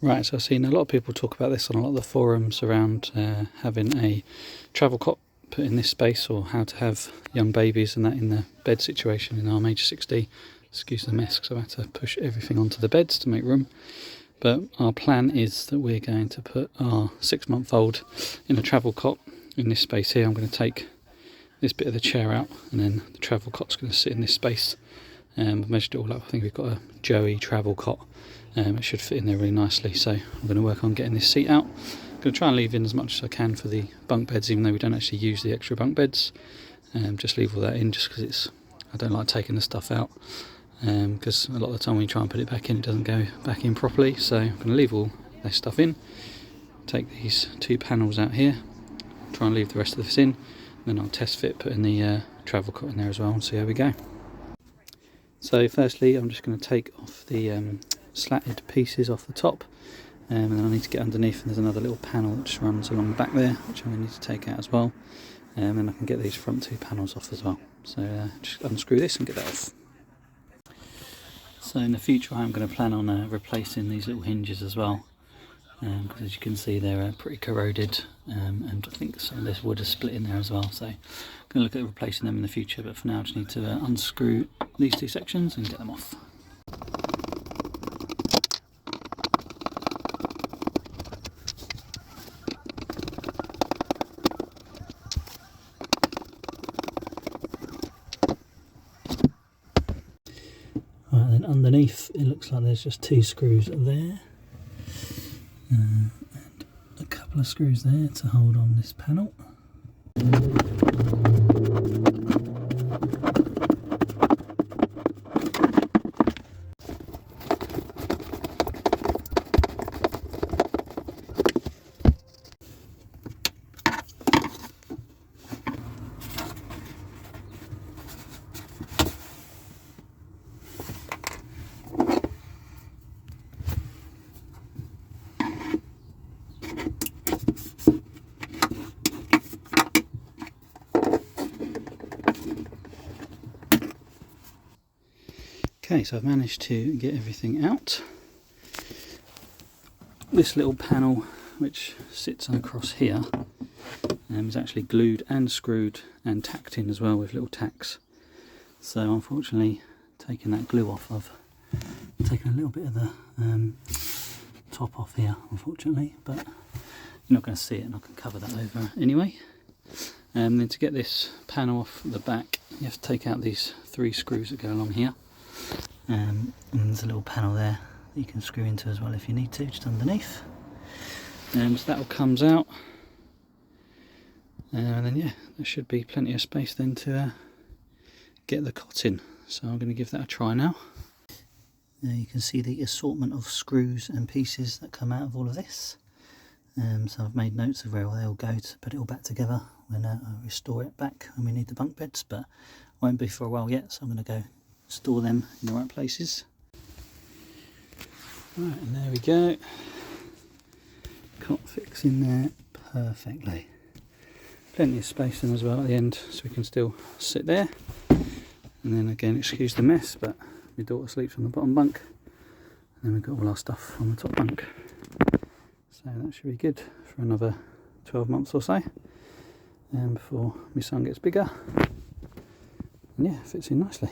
Right, so I've seen a lot of people talk about this on a lot of the forums around having a travel cot put in this space, or how to have young babies and that in the bed situation in our Major 6D. Excuse the mess, because I've had to push everything onto the beds to make room. But our plan is that we're going to put our 6-month-old in a travel cot in this space here. I'm going to take this bit of the chair out, and then the travel cot's going to sit in this space. I've measured it all up. I think we've got a Joie travel cot. It should fit in there really nicely, so I'm going to work on getting this seat out. I'm going to try and leave in as much as I can for the bunk beds, even though we don't actually use the extra bunk beds. Just leave all that in, just because I don't like taking the stuff out, because a lot of the time when you try and put it back in, it doesn't go back in properly. So I'm going to leave all this stuff in, take these 2 panels out here, try and leave the rest of this in, then I'll test fit putting the travel cot in there as well, and see how we go. So firstly, I'm just going to take off the slatted pieces off the top, and then I need to get underneath, and there's another little panel that just runs along the back there, which I need to take out as well, and then I can get these front 2 panels off as well. So just unscrew this and get that off. So in the future I'm going to plan on replacing these little hinges as well, because as you can see they're pretty corroded, and I think some of this wood is split in there as well, so I'm going to look at replacing them in the future, but for now I just need to unscrew these 2 sections and get them off. Right, then underneath it looks like there's just 2 screws there, and a couple of screws there to hold on this panel. Okay, so I've managed to get everything out. This little panel, which sits across here, is actually glued and screwed and tacked in as well with little tacks. So unfortunately, taking that glue off, I've taken a little bit of the top off here, unfortunately, but you're not going to see it, and I can cover that over anyway. And then to get this panel off the back, you have to take out these 3 screws that go along here. And there's a little panel there that you can screw into as well if you need to, just underneath. And so that all comes out, and then yeah, there should be plenty of space then to get the cot in. So I'm going to give that a try now. You can see the assortment of screws and pieces that come out of all of this. So I've made notes of where they all go to put it all back together when I restore it back when we need the bunk beds, but won't be for a while yet, so I'm going to go store them in the right places. Right, and there we go. Cot fits in there perfectly. Plenty of space then as well at the end, so we can still sit there. And then again, excuse the mess, but my daughter sleeps on the bottom bunk, and then we've got all our stuff on the top bunk. So that should be good for another 12 months or so, and before my son gets bigger. And yeah, fits in nicely.